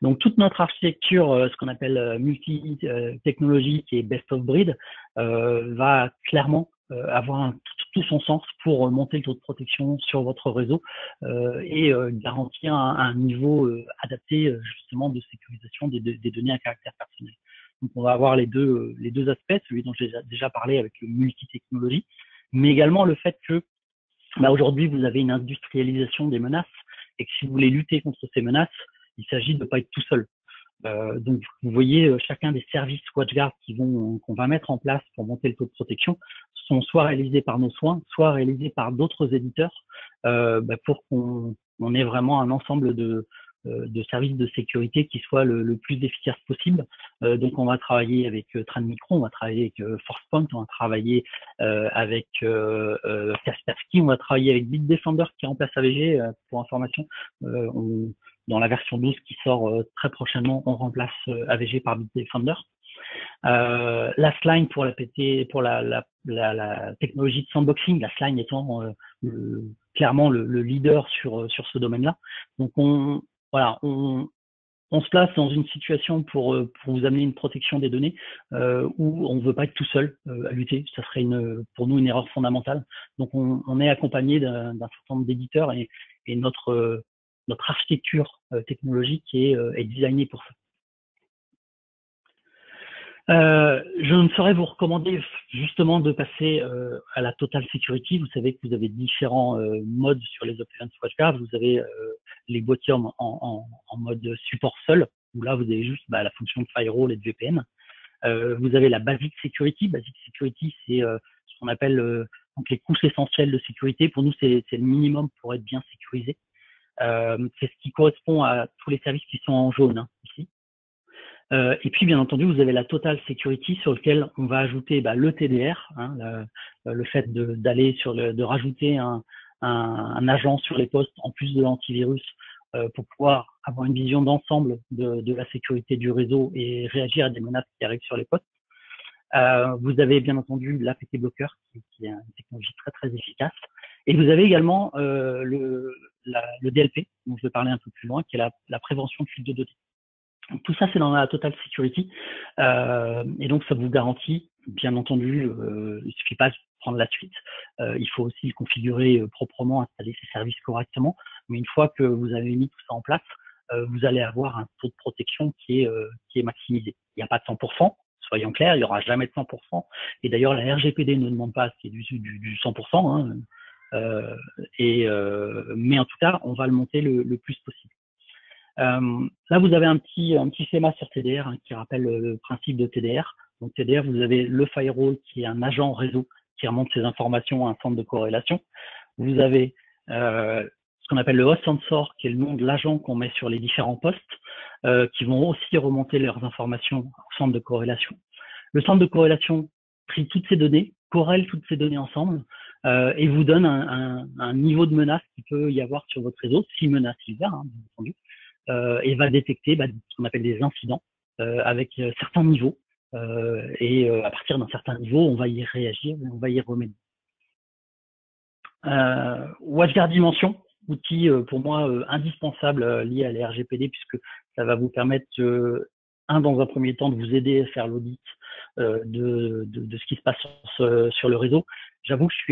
Donc toute notre architecture, ce qu'on appelle multi-technologie, qui est best of breed, va clairement avoir tout son sens pour monter le taux de protection sur votre réseau et garantir un niveau adapté justement de sécurisation des données à caractère personnel. Donc on va avoir les deux aspects, celui dont j'ai déjà parlé avec le multi-technologie, mais également le fait que aujourd'hui, vous avez une industrialisation des menaces et que si vous voulez lutter contre ces menaces, il s'agit de ne pas être tout seul. Donc, vous voyez, chacun des services WatchGuard qu'on va mettre en place pour monter le taux de protection sont soit réalisés par nos soins, soit réalisés par d'autres éditeurs pour qu'on ait vraiment un ensemble de services de sécurité qui soit le plus efficace possible. Donc, on va travailler avec Tranmicro, on va travailler avec Forcepoint, on va travailler avec Kaspersky, on va travailler avec Bitdefender qui remplace AVG. Pour information, dans la version 12 qui sort très prochainement, on remplace AVG par Bitdefender. Lastline pour la technologie de sandboxing, Lastline étant clairement le leader sur ce domaine-là. Donc on se place dans une situation pour vous amener une protection des données où on ne veut pas être tout seul à lutter. Ça serait pour nous une erreur fondamentale. Donc on est accompagné d'un certain nombre d'éditeurs et notre architecture technologique est designée pour ça. Je ne saurais vous recommander justement de passer à la Total Security. Vous savez que vous avez différents modes sur les Open WatchGuard. Vous avez les boîtiers en mode support seul, où là vous avez juste la fonction de firewall et de VPN. Vous avez la Basic Security. Basic Security, c'est ce qu'on appelle donc les couches essentielles de sécurité. Pour nous, c'est le minimum pour être bien sécurisé. C'est ce qui correspond à tous les services qui sont en jaune ici. Et puis, bien entendu, vous avez la Total Security sur lequel on va ajouter le TDR, le fait de rajouter un agent sur les postes en plus de l'antivirus pour pouvoir avoir une vision d'ensemble de la sécurité du réseau et réagir à des menaces qui arrivent sur les postes. Vous avez bien entendu l'APT Blocker qui est une technologie très très efficace. Et vous avez également le DLP, dont je vais parler un peu plus loin, qui est la prévention de fuite de données. Tout ça, c'est dans la Total Security. Et donc, ça vous garantit, bien entendu, il ne suffit pas de prendre la suite. Il faut aussi le configurer proprement, installer ses services correctement. Mais une fois que vous avez mis tout ça en place, vous allez avoir un taux de protection qui est maximisé. Il n'y a pas de 100%, soyons clairs, il n'y aura jamais de 100%. Et d'ailleurs, la RGPD ne demande pas ce qui est du 100%. Mais en tout cas, on va le monter le plus possible. Là, vous avez un petit schéma sur TDR qui rappelle le principe de TDR. Donc TDR, vous avez le firewall qui est un agent réseau qui remonte ces informations à un centre de corrélation. Vous avez ce qu'on appelle le host sensor, qui est le nom de l'agent qu'on met sur les différents postes, qui vont aussi remonter leurs informations au centre de corrélation. Le centre de corrélation trie toutes ces données, corrèle toutes ces données ensemble et vous donne un niveau de menace qu'il peut y avoir sur votre réseau, si menace il y a, bien entendu. Et va détecter ce qu'on appelle des incidents avec certains niveaux. Et à partir d'un certain niveau, on va y réagir et on va y remédier. WatchGuard Dimension, outil pour moi indispensable lié à la RGPD, puisque ça va vous permettre, dans un premier temps, de vous aider à faire l'audit de ce qui se passe sur le réseau. J'avoue que je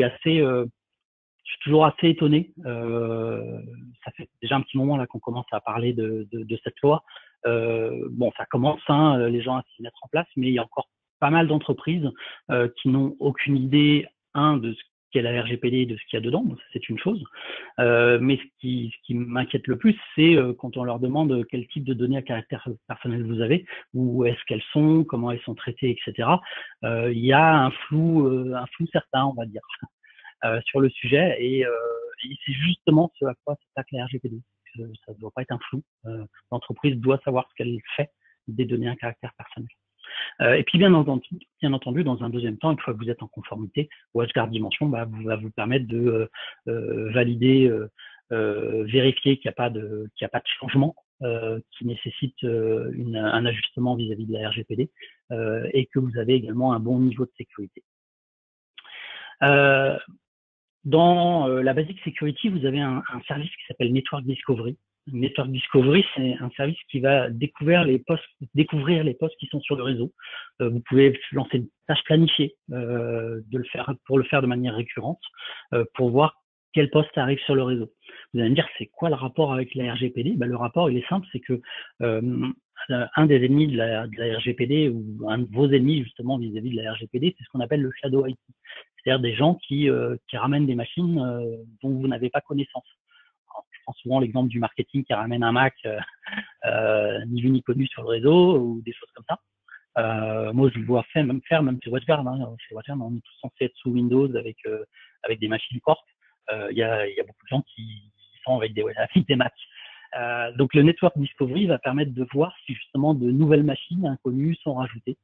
suis toujours assez étonné. Ça fait déjà un petit moment là qu'on commence à parler de cette loi. Ça commence, les gens à s'y mettre en place, mais il y a encore pas mal d'entreprises qui n'ont aucune idée, de ce qu'est la RGPD et de ce qu'il y a dedans, donc c'est une chose. Mais ce qui m'inquiète le plus, c'est quand on leur demande quel type de données à caractère personnel vous avez, où est-ce qu'elles sont, comment elles sont traitées, etc. Il y a un flou certain, on va dire, sur le sujet, et c'est justement ce à quoi s'attaque la RGPD. Ça ne doit pas être un flou. L'entreprise doit savoir ce qu'elle fait des données à caractère personnel. Et puis bien entendu, dans un deuxième temps, une fois que vous êtes en conformité, WatchGuard Dimension va vous permettre de valider, vérifier qu'il n'y a pas de changement qui nécessite un ajustement vis-à-vis de la RGPD, et que vous avez également un bon niveau de sécurité. Dans la Basic Security, vous avez un service qui s'appelle Network Discovery. Network Discovery, c'est un service qui va découvrir les postes qui sont sur le réseau. Vous pouvez lancer une tâche planifiée pour le faire de manière récurrente, pour voir quel poste arrive sur le réseau. Vous allez me dire, c'est quoi le rapport avec la RGPD? Le rapport, il est simple, c'est que un des ennemis de la RGPD, ou un de vos ennemis justement vis-à-vis de la RGPD, c'est ce qu'on appelle le shadow IT. C'est-à-dire des gens qui ramènent des machines dont vous n'avez pas connaissance. Alors, je prends souvent l'exemple du marketing qui ramène un Mac ni vu ni connu sur le réseau, ou des choses comme ça. Moi, je le vois même chez WatchGuard. Chez WatchGuard, on est tous censés être sous Windows avec des machines Corp. Il y a beaucoup de gens qui sont avec des Mac. Donc le Network Discovery va permettre de voir si justement de nouvelles machines inconnues sont rajoutées,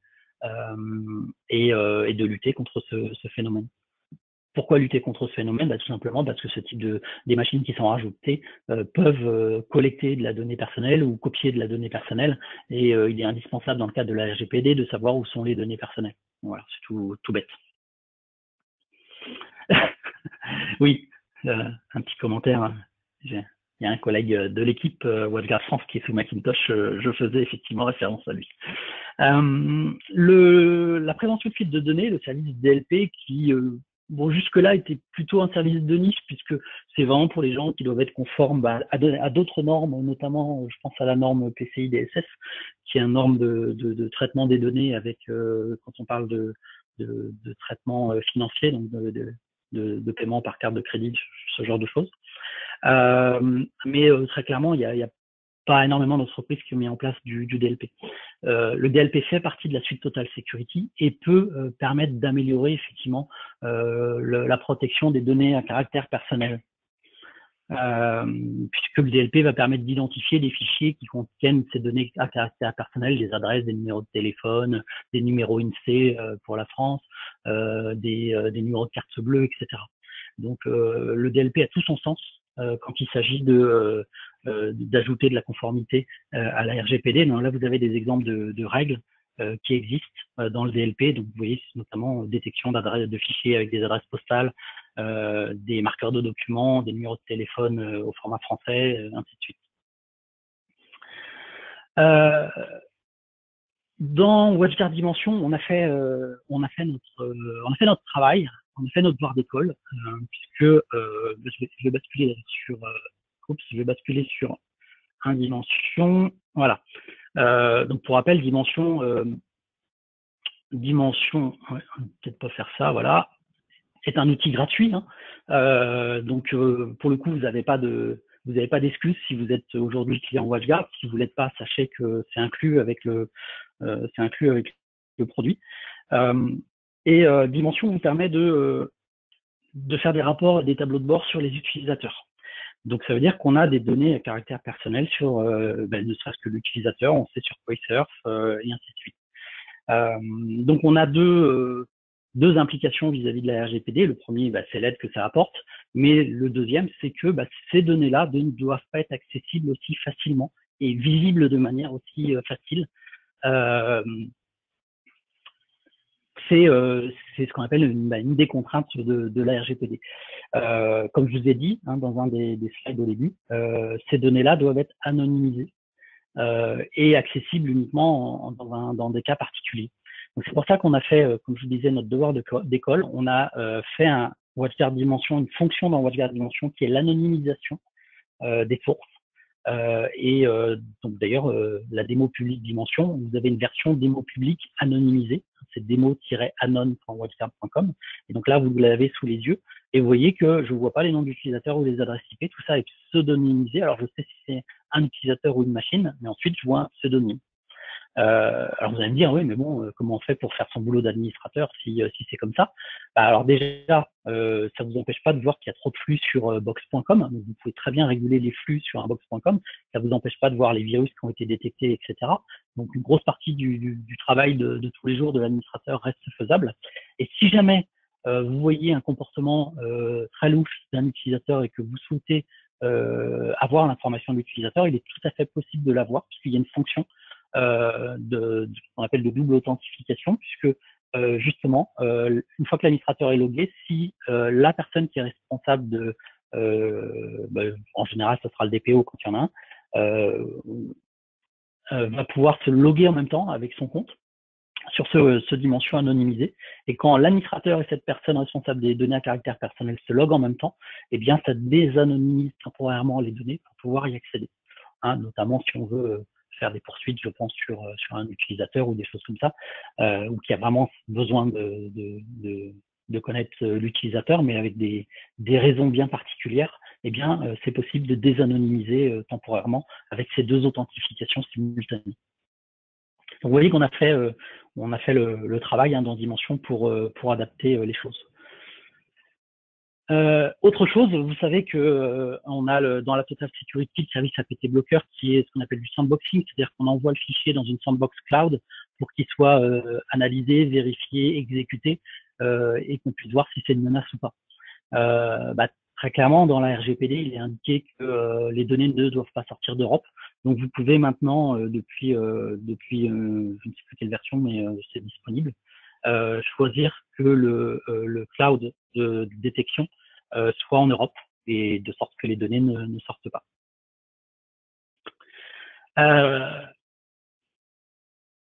et de lutter contre ce phénomène. Pourquoi lutter contre ce phénomène? Tout simplement parce que ce type des machines qui sont rajoutées peuvent collecter de la donnée personnelle ou copier de la donnée personnelle, et il est indispensable dans le cadre de la RGPD de savoir où sont les données personnelles. Voilà, c'est tout bête. Oui, un petit commentaire. Il y a un collègue de l'équipe WatchGuard France qui est sous Macintosh, je faisais effectivement référence à lui. La prévention de fuite de données, le service DLP qui jusque-là était plutôt un service de niche, puisque c'est vraiment pour les gens qui doivent être conformes à d'autres normes, notamment je pense à la norme PCI DSS, qui est une norme de traitement des données avec quand on parle de traitement financier, donc de paiement par carte de crédit, ce genre de choses. Mais très clairement, il y a pas énormément d'entreprises qui ont mis en place du DLP. Le DLP fait partie de la suite Total Security et peut permettre d'améliorer effectivement la protection des données à caractère personnel. Puisque le DLP va permettre d'identifier des fichiers qui contiennent ces données à caractère personnel, des adresses, des numéros de téléphone, des numéros INSEE pour la France, des numéros de carte bleue, etc. Donc le DLP a tout son sens quand il s'agit d'ajouter de la conformité à la RGPD. Donc là, vous avez des exemples de règles qui existent dans le DLP. Donc vous voyez notamment détection d'adresses de fichiers avec des adresses postales, des marqueurs de documents, des numéros de téléphone au format français, ainsi de suite. Dans WatchGuard Dimension, on a fait notre travail, on a fait notre devoir d'école, puisque je vais basculer sur un Dimension. Voilà. Donc pour rappel, Dimension, peut-être pas faire ça, voilà. C'est un outil gratuit, donc pour le coup, vous n'avez pas d'excuses si vous êtes aujourd'hui client WatchGuard. Si vous l'êtes pas, sachez que c'est inclus avec le produit. Et Dimension vous permet de faire des rapports et des tableaux de bord sur les utilisateurs. Donc ça veut dire qu'on a des données à caractère personnel sur ne serait-ce que l'utilisateur, on sait sur quoi il surfe, et ainsi de suite. Donc on a deux implications vis-à-vis de la RGPD. Le premier, c'est l'aide que ça apporte, mais le deuxième, c'est que ces données-là ne doivent pas être accessibles aussi facilement et visibles de manière aussi facile. C'est ce qu'on appelle une des contraintes de la RGPD. Comme je vous ai dit dans un des slides au début, ces données-là doivent être anonymisées et accessibles uniquement dans des cas particuliers. Donc c'est pour ça qu'on a fait, comme je vous disais, notre devoir d'école. On a fait un WatchGuard Dimension, une fonction dans WatchGuard Dimension qui est l'anonymisation des sources. Donc d'ailleurs, la démo publique Dimension, vous avez une version démo publique anonymisée. c'est demo-anon.whatsapp.com. Et donc là, vous l'avez sous les yeux. Et vous voyez que je ne vois pas les noms d'utilisateurs ou les adresses IP. Tout ça est pseudonymisé. Alors, je sais si c'est un utilisateur ou une machine, mais ensuite, je vois un pseudonyme. Alors vous allez me dire, oui, mais bon, comment on fait pour faire son boulot d'administrateur si c'est comme ça? Alors déjà, ça vous empêche pas de voir qu'il y a trop de flux sur box.com. Donc vous pouvez très bien réguler les flux sur un box.com. Ça vous empêche pas de voir les virus qui ont été détectés, etc. Donc une grosse partie du travail de tous les jours de l'administrateur reste faisable. Et si jamais vous voyez un comportement très louche d'un utilisateur et que vous souhaitez avoir l'information de l'utilisateur, il est tout à fait possible de l'avoir puisqu'il y a une fonction de ce qu'on appelle de double authentification, puisque justement, une fois que l'administrateur est logué, si la personne qui est responsable de, en général, ce sera le DPO quand il y en a un, va pouvoir se loguer en même temps avec son compte sur ce dimension anonymisé. Et quand l'administrateur et cette personne responsable des données à caractère personnel se loguent en même temps, eh bien, ça désanonymise temporairement les données pour pouvoir y accéder. Hein, notamment si on veut faire des poursuites, je pense, sur un utilisateur ou des choses comme ça, ou qui a vraiment besoin de connaître l'utilisateur, mais avec des raisons bien particulières, eh bien, c'est possible de désanonymiser temporairement avec ces deux authentifications simultanées. Donc, vous voyez qu'on a fait, le travail dans Dimension pour adapter les choses. Autre chose, vous savez que on a dans la Total Security le service APT Blocker qui est ce qu'on appelle du sandboxing, c'est-à-dire qu'on envoie le fichier dans une sandbox cloud pour qu'il soit analysé, vérifié, exécuté et qu'on puisse voir si c'est une menace ou pas. Très clairement, dans la RGPD, il est indiqué que les données ne doivent pas sortir d'Europe. Donc, vous pouvez maintenant, depuis je ne sais plus quelle version, mais c'est disponible, choisir que le cloud de détection soit en Europe et de sorte que les données ne sortent pas.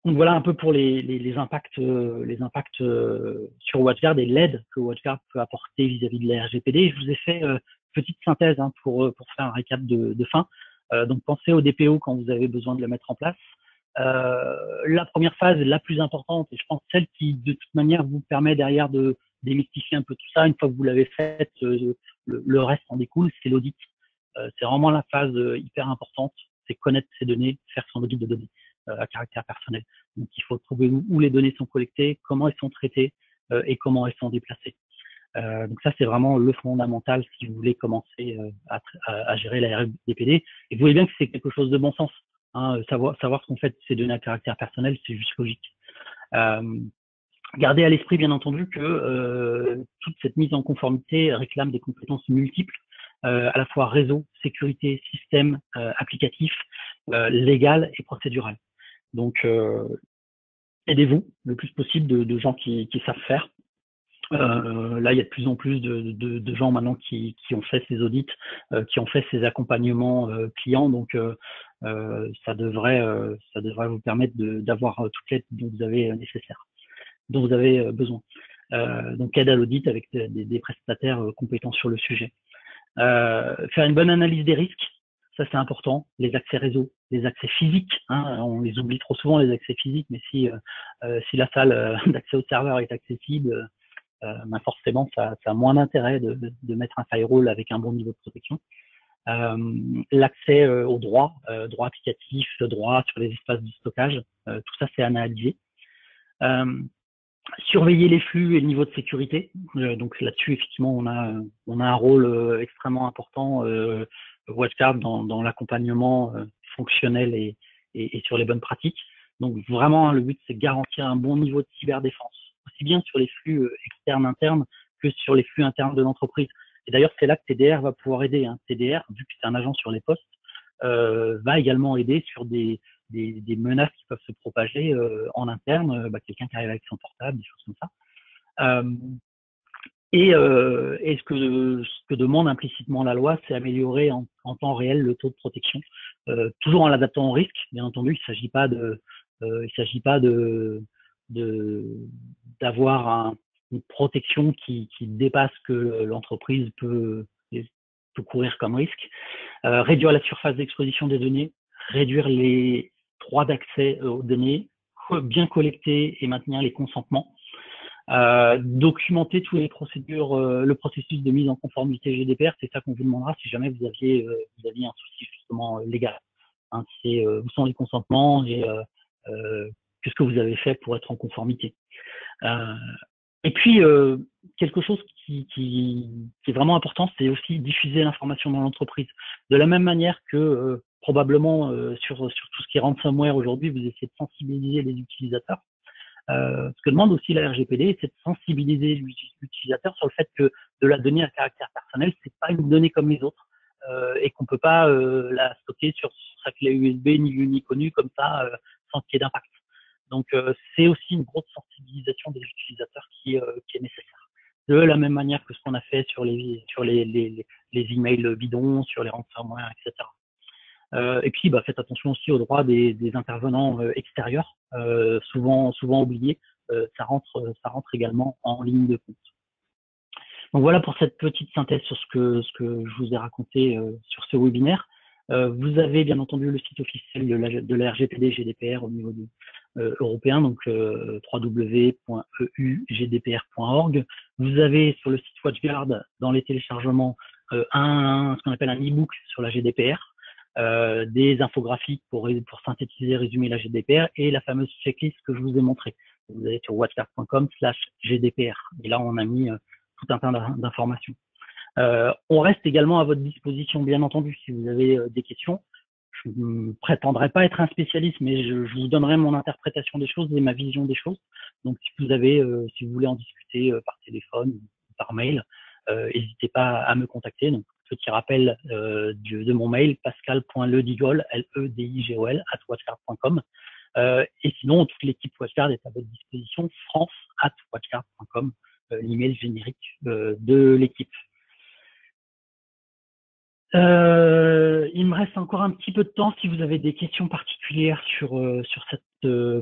Donc voilà un peu pour les impacts sur WatchGuard et l'aide que WatchGuard peut apporter vis-à-vis de la RGPD. Je vous ai fait petite synthèse pour faire un récap de fin. Donc pensez au DPO quand vous avez besoin de le mettre en place. La première phase, la plus importante, et je pense celle qui de toute manière vous permet derrière de démystifier un peu tout ça, une fois que vous l'avez faite, le reste en découle, c'est l'audit. C'est vraiment la phase hyper importante, c'est connaître ces données, faire son audit de données à caractère personnel. Donc il faut trouver où les données sont collectées, comment elles sont traitées et comment elles sont déplacées. Donc ça, c'est vraiment le fondamental si vous voulez commencer à gérer la RGPD. Et vous voyez bien que c'est quelque chose de bon sens. Hein, savoir ce qu'on fait de ces données à caractère personnel, c'est juste logique. Gardez à l'esprit, bien entendu, que toute cette mise en conformité réclame des compétences multiples, à la fois réseau, sécurité, système, applicatif, légal et procédural. Donc, aidez-vous le plus possible de gens qui savent faire. Là, il y a de plus en plus de gens maintenant qui ont fait ces audits, qui ont fait ces accompagnements clients. Donc, ça devrait vous permettre d'avoir toute l'aide dont vous avez dont vous avez besoin. Donc, aide à l'audit avec des prestataires compétents sur le sujet. Faire une bonne analyse des risques, ça c'est important. Les accès réseau, les accès physiques, hein, on les oublie trop souvent les accès physiques, mais si la salle d'accès au serveur est accessible, forcément ça a moins d'intérêt de mettre un firewall avec un bon niveau de protection. L'accès aux droits applicatifs, le droit sur les espaces de stockage, tout ça c'est analysé. Surveiller les flux et le niveau de sécurité. Donc là-dessus, effectivement, on a un rôle extrêmement important, WatchGuard, dans l'accompagnement fonctionnel et sur les bonnes pratiques. Donc vraiment, le but, c'est de garantir un bon niveau de cyberdéfense, aussi bien sur les flux externes, internes, que sur les flux internes de l'entreprise. Et d'ailleurs, c'est là que TDR va pouvoir aider. Hein. TDR, vu que c'est un agent sur les postes, va également aider sur des menaces qui peuvent se propager en interne, quelqu'un qui arrive avec son portable, des choses comme ça. Et ce que demande implicitement la loi, c'est améliorer en temps réel le taux de protection, toujours en l'adaptant au risque, bien entendu. Il s'agit pas d'avoir une protection qui dépasse ce que l'entreprise peut courir comme risque. Réduire la surface d'exposition des données, réduire les droits d'accès aux données, bien collecter et maintenir les consentements, documenter tous les procédures, le processus de mise en conformité GDPR, c'est ça qu'on vous demandera si jamais vous aviez un souci justement légal. Hein, c'est où sont les consentements et qu'est-ce que vous avez fait pour être en conformité. Et puis, quelque chose qui est vraiment important, c'est aussi diffuser l'information dans l'entreprise. De la même manière que probablement sur tout ce qui est ransomware aujourd'hui, vous essayez de sensibiliser les utilisateurs. Ce que demande aussi la RGPD, c'est de sensibiliser l'utilisateur sur le fait que de la donnée à caractère personnel, c'est pas une donnée comme les autres et qu'on peut pas la stocker sur sa clé USB ni vue ni connue comme ça sans qu'il y ait d'impact. Donc c'est aussi une grosse sensibilisation des utilisateurs qui est nécessaire. De la même manière que ce qu'on a fait sur les emails bidons, sur les ransomware, etc. Et puis, faites attention aussi aux droits des intervenants extérieurs, souvent oubliés. Ça rentre également en ligne de compte. Donc voilà pour cette petite synthèse sur ce que je vous ai raconté sur ce webinaire. Vous avez bien entendu le site officiel de la RGPD GDPR au niveau européen, donc www.eugdpr.org. Vous avez sur le site WatchGuard dans les téléchargements ce qu'on appelle un e-book sur la GDPR, des infographiques pour synthétiser, résumer la GDPR et la fameuse checklist que je vous ai montrée. Vous allez sur watchguard.com/GDPR et là on a mis tout un tas d'informations. On reste également à votre disposition, bien entendu, si vous avez des questions. Je ne prétendrai pas être un spécialiste, mais je vous donnerai mon interprétation des choses et ma vision des choses. Donc, si vous voulez en discuter par téléphone ou par mail, n'hésitez pas à me contacter. Donc, petit rappel de mon mail, pascal.ledigol, LEDIGOL, @watchguard.com. Et sinon, toute l'équipe WatchGuard est à votre disposition, france@watchguard.com, l'email générique de l'équipe. Il me reste encore un petit peu de temps si vous avez des questions particulières sur cette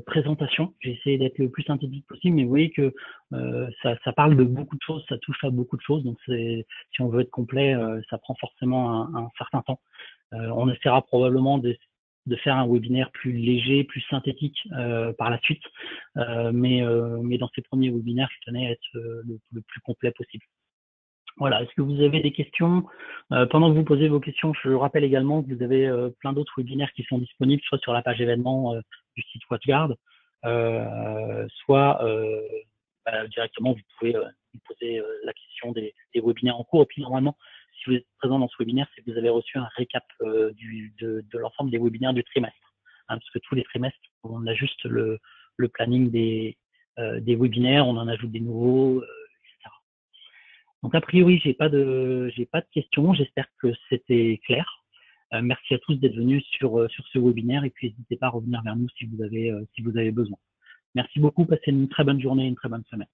présentation. J'ai essayé d'être le plus synthétique possible, mais vous voyez que ça parle de beaucoup de choses, ça touche à beaucoup de choses. Donc si on veut être complet, ça prend forcément un certain temps. On essaiera probablement de faire un webinaire plus léger, plus synthétique par la suite. Mais dans ces premiers webinaires, je tenais à être le plus complet possible. Voilà, est-ce que vous avez des questions? Pendant que vous posez vos questions, je rappelle également que vous avez plein d'autres webinaires qui sont disponibles, soit sur la page événements du site WatchGuard, soit directement vous pouvez vous poser la question des webinaires en cours. Et puis normalement, si vous êtes présent dans ce webinaire, c'est que vous avez reçu un récap de l'ensemble des webinaires du trimestre. Hein, parce que tous les trimestres, on a juste le planning des webinaires, on en ajoute des nouveaux, etc. Donc a priori, j'ai pas de questions. J'espère que c'était clair. Merci à tous d'être venus sur ce webinaire et puis n'hésitez pas à revenir vers nous si vous avez besoin. Merci beaucoup. Passez une très bonne journée, une très bonne semaine.